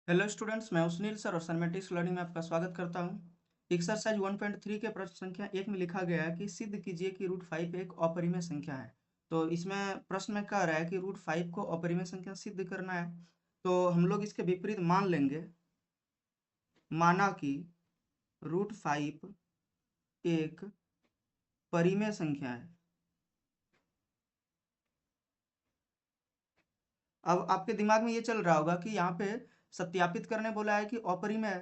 Hello students, मैं Sunil sir और सैमेटिक्स learning में आपका स्वागत करता हूं। एक्सरसाइज 1.3 के प्रश्न संख्या 1 में लिखा गया है कि सिद्ध कीजिए कि √5 एक अपरिमेय संख्या है। तो इसमें प्रश्न में कह रहा है कि √5 को अपरिमेय संख्या सिद्ध करना है। तो हम लोग इसके विपरीत मान लेंगे, माना कि √5 एक परिमेय संख्या है। अब आपके दिमाग में ये चल रहा होगा कि यहाँ पे सत्यापित करने बोला है कि अपरिमेय है,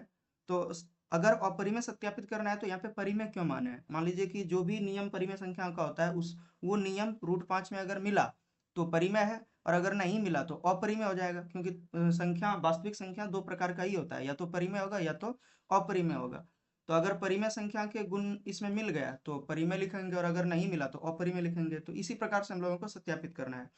तो अगर अपरिमेय सत्यापित करना है तो यहाँ पे परिमेय क्यों माने हैं। मान लीजिए कि जो भी नियम परिमेय संख्या का होता है वो नियम √5 में अगर मिला तो परिमेय है, और अगर नहीं मिला तो अपरिमेय हो जाएगा, क्योंकि संख्या, वास्तविक संख्या दो प्रकार का ही होता है, या तो परिमेय होगा या तो अपरिमेय होगा। तो अगर परिमेय संख्या के गुण इसमें मिल गया तो परिमेय लिखेंगे, और अगर नहीं मिला तो अपरिमेय लिखेंगे। तो इसी प्रकार से हम लोगों को सत्यापित करना है।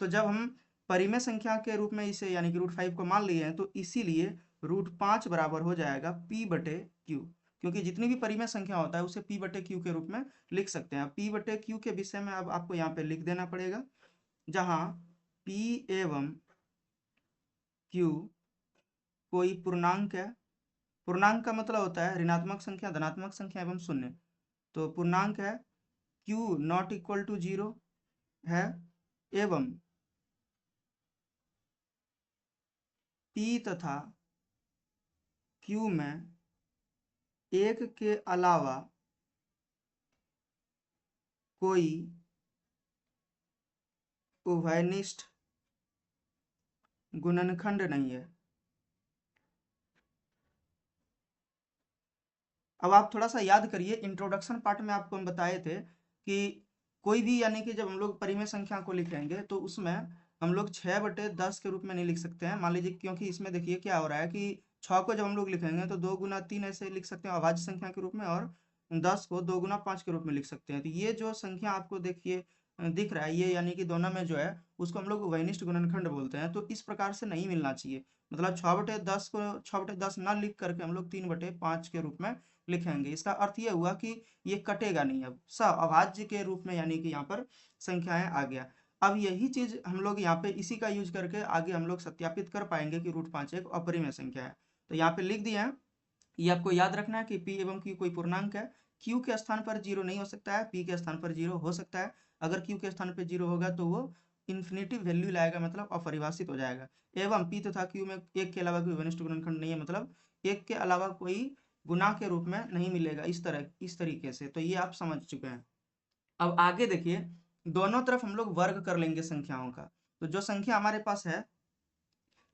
तो जब हम परिमेय संख्या के रूप में इसे यानी कि √5 को मान लिए हैं, तो इसीलिए √5 बराबर हो जाएगा P/Q, क्योंकि जितनी भी परिमेय संख्या होता है उसे P/Q के रूप में लिख सकते हैं। P/Q के विषय में अब आपको यहाँ पे लिख देना पड़ेगा, जहाँ P एवं Q कोई पूर्णांक है। पूर्णांक का मतलब होता है ऋणात्मक संख्या, धनात्मक संख्या एवं शून्य। तो पूर्णांक है, Q नॉट इक्वल टू 0 है, एवं P तथा Q में एक के अलावा कोई उभयनिष्ठ गुणनखंड नहीं है। अब आप थोड़ा सा याद करिए, इंट्रोडक्शन पार्ट में आपको हम बताए थे कि कोई भी यानी कि जब हम लोग परिमेय संख्या को लिखेंगे तो उसमें हम लोग 6/10 के रूप में नहीं लिख सकते हैं। मान लीजिए, क्योंकि इसमें देखिए क्या हो रहा है कि 6 को जब हम लोग लिखेंगे तो 2 × 3 ऐसे लिख सकते हैं अभाज्य संख्या के रूप में, और 10 को 2 × 5 के रूप में लिख सकते हैं। तो ये जो संख्या आपको देखिए दिख रहा है, ये यानी कि दोनों में जो है उसको हम लोग उभयनिष्ठ गुणनखंड बोलते हैं। तो इस प्रकार से नहीं मिलना चाहिए। मतलब 6/10 को 6/10 ना लिख करके हम लोग 3/5 के रूप में लिखेंगे। इसका अर्थ ये हुआ कि ये कटेगा नहीं, अब अभाज्य के रूप में यानी कि यहाँ पर संख्याएं आ गया। अब यही चीज हम लोग यहाँ पे इसी का यूज करके आगे हम लोग सत्यापित कर पाएंगे कि √5 एक अपरिमेय संख्या है। तो यहाँ पे लिख दिए हैं, ये आपको याद रखना है कि P एवं Q कोई पूर्णांक है। Q के स्थान पर 0 नहीं हो सकता है, P के स्थान पर 0 हो सकता है। अगर Q के स्थान पर 0 होगा तो वो इन्फिनिटी वैल्यू लाएगा, मतलब अपरिभाषित हो जाएगा। एवं P तथा Q में एक के अलावा कोई घनिष्ठ गुणनखंड नहीं है, मतलब एक के अलावा कोई गुना के रूप में नहीं मिलेगा। इस तरीके से तो ये आप समझ चुके हैं। अब आगे देखिए, दोनों तरफ हम लोग वर्ग कर लेंगे संख्याओं का। तो जो संख्या हमारे पास है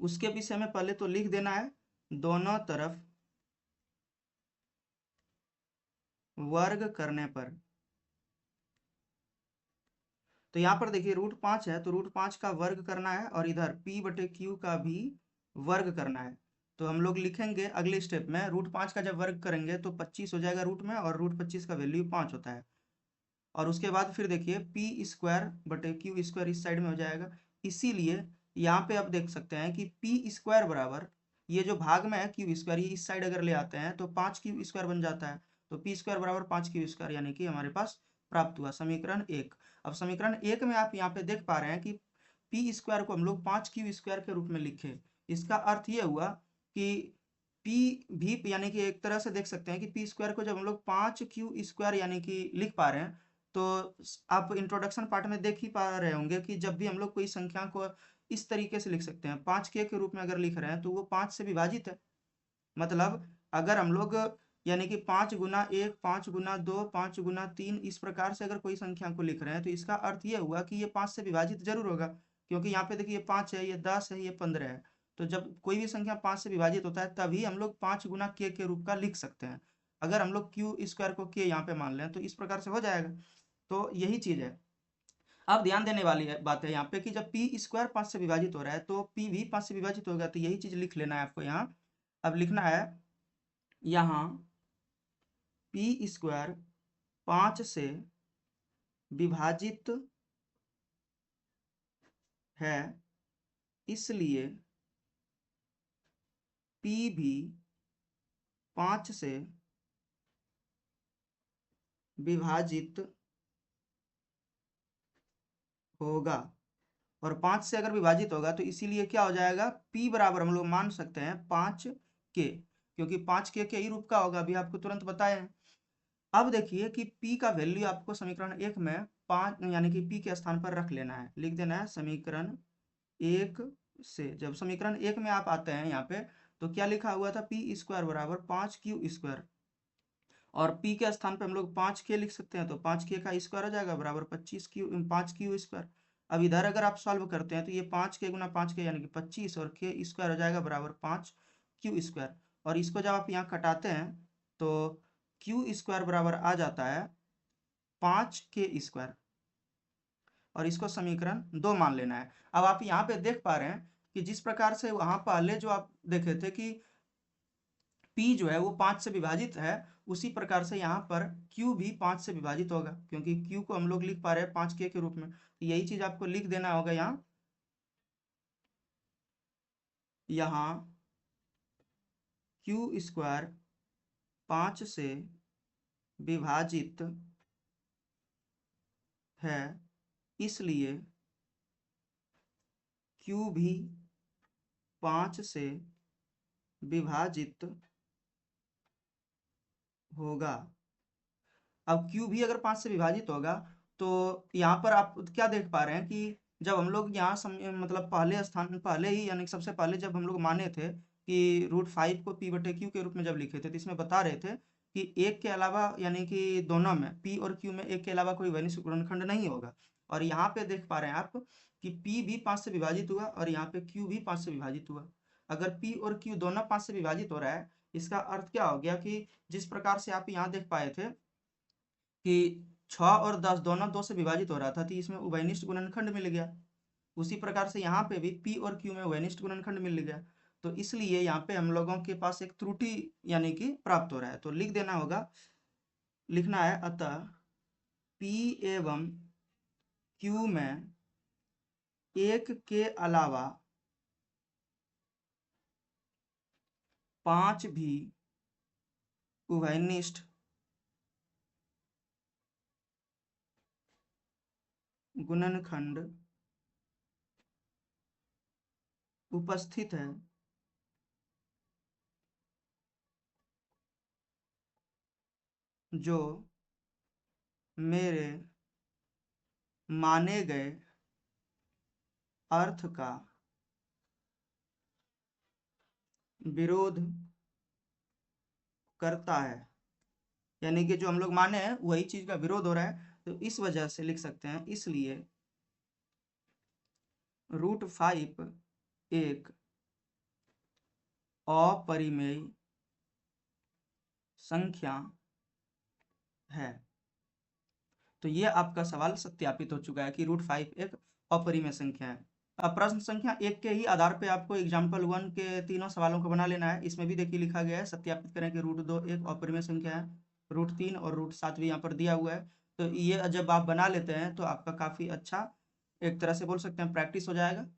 उसके विषय में पहले तो लिख देना है, दोनों तरफ वर्ग करने पर। तो यहाँ पर देखिए √5 है, तो √5 का वर्ग करना है, और इधर P/Q का भी वर्ग करना है। तो हम लोग लिखेंगे अगले स्टेप में, √5 का जब वर्ग करेंगे तो 25 हो जाएगा रूट में, और √25 का वैल्यू 5 होता है। और उसके बाद फिर देखिए P²/Q² इस साइड में हो जाएगा। इसीलिए यहाँ पे आप देख सकते हैं कि P² बराबर, ये जो भाग में है Q², ये इस साइड अगर ले आते हैं तो 5Q² बन जाता है। तो P² बराबर 5Q², यानी कि हमारे पास प्राप्त हुआ समीकरण 1। अब समीकरण 1 में आप यहाँ पे देख पा रहे हैं कि P² को हम लोग 5Q² के रूप में लिखे। इसका अर्थ ये हुआ कि P भी यानी कि एक तरह से देख सकते हैं कि P² को जब हम लोग 5Q² यानी कि लिख पा रहे हैं, तो आप इंट्रोडक्शन पार्ट में देख ही पा रहे होंगे कि जब भी हम लोग कोई संख्या को इस तरीके से लिख सकते हैं, 5K के रूप में अगर लिख रहे हैं तो वो 5 से विभाजित है। मतलब अगर हम लोग यानी कि 5 × 1, 5 × 2, 5 × 3 इस प्रकार से अगर कोई संख्या को लिख रहे हैं, तो इसका अर्थ ये हुआ कि ये 5 से विभाजित जरूर होगा, क्योंकि यहाँ पे देखिए ये 5 है, ये 10 है, ये 15 है। तो जब कोई भी संख्या 5 से विभाजित होता है तभी हम लोग 5 × K के रूप का लिख सकते हैं। अगर हम लोग Q² को K यहाँ पे मान लें तो इस प्रकार से हो जाएगा। तो यही चीज है। अब ध्यान देने वाली बात है यहाँ पे कि जब P² 5 से विभाजित हो रहा है तो P भी 5 से विभाजित होगा, तो यही चीज लिख लेना है आपको यहाँ। अब लिखना है यहाँ P² 5 से विभाजित है, इसलिए P भी 5 से विभाजित होगा। और 5 से अगर विभाजित होगा तो इसीलिए क्या हो जाएगा, p बराबर हम लोग मान सकते हैं 5k, क्योंकि 5k के ही रूप का होगा, अभी आपको तुरंत बताए हैं। अब देखिए कि p का वैल्यू आपको समीकरण 1 में 5 यानी कि p के स्थान पर रख लेना है, लिख देना है समीकरण 1 से। जब समीकरण 1 में आप आते हैं यहाँ पे, तो क्या लिखा हुआ था, p स्क्वायर बराबर 5q स्क्वायर, और p के स्थान पे हम लोग 5k लिख सकते हैं, तो 5k का स्क्वायर हो जाएगा बराबर 5q स्क्वायर। अब इधर अगर आप सॉल्व करते हैं तो ये 5k गुना 5k यानी कि 25, और k स्क्वायर हो जाएगा बराबर 5q स्क्वायर। और इसको जब आप यहाँ कटाते हैं तो q स्क्वायर बराबर आ जाता है 5k स्क्वायर, और इसको समीकरण 2 मान लेना है। अब आप यहाँ पे देख पा रहे हैं कि जिस प्रकार से वहां पहले जो आप देखे थे कि p जो है वो 5 से विभाजित है, उसी प्रकार से यहाँ पर q भी 5 से विभाजित होगा, क्योंकि q को हम लोग लिख पा रहे हैं 5k के रूप में। तो यही चीज आपको लिख देना होगा यहाँ, यहाँ q स्क्वायर 5 से विभाजित है, इसलिए q भी 5 से विभाजित होगा। अब q भी अगर 5 से विभाजित होगा तो यहाँ पर आप क्या देख पा रहे हैं कि जब हम लोग यहाँ मतलब पहले स्थान, पहले ही यानी सबसे पहले जब हम लोग माने थे कि √5 को p/q के रूप में जब लिखे थे, तो इसमें बता रहे थे कि एक के अलावा यानी कि दोनों में p और q में एक के अलावा कोई वैनिष्ठ गुणनखंड नहीं होगा। और यहाँ पे देख पा रहे हैं आप कि p भी 5 से विभाजित हुआ और यहाँ पे q भी 5 से विभाजित हुआ। अगर p और q दोनों 5 से विभाजित हो रहा है, इसका अर्थ क्या हो गया कि जिस प्रकार से आप यहाँ देख पाए थे कि 6 और 10 दोनों 2 से विभाजित हो रहा था, तो इसमें उभयनिष्ठ गुणनखंड मिल गया। उसी प्रकार से यहाँ पे भी p और q में उभयनिष्ठ गुणनखंड मिल गया। तो इसलिए यहाँ पे हम लोगों के पास एक त्रुटि यानी कि प्राप्त हो रहा है, तो लिख देना होगा, लिखना है अतः p एवं q में एक के अलावा 5 भी उभयनिष्ठ गुणनखंड उपस्थित है, जो मेरे माने गए अर्थ का विरोध करता है। यानी कि जो हम लोग माने हैं वही चीज का विरोध हो रहा है, तो इस वजह से लिख सकते हैं, इसलिए √5 एक अपरिमेय संख्या है। तो ये आपका सवाल सत्यापित हो चुका है कि √5 एक अपरिमेय संख्या है। अब प्रश्न संख्या 1 के ही आधार पे आपको एग्जाम्पल 1 के तीनों सवालों को बना लेना है। इसमें भी देखिए लिखा गया है, सत्यापित करें कि √2 एक अपरिमेय संख्या है, √3 और √7 भी यहाँ पर दिया हुआ है। तो ये जब आप बना लेते हैं तो आपका काफी अच्छा एक तरह से बोल सकते हैं प्रैक्टिस हो जाएगा।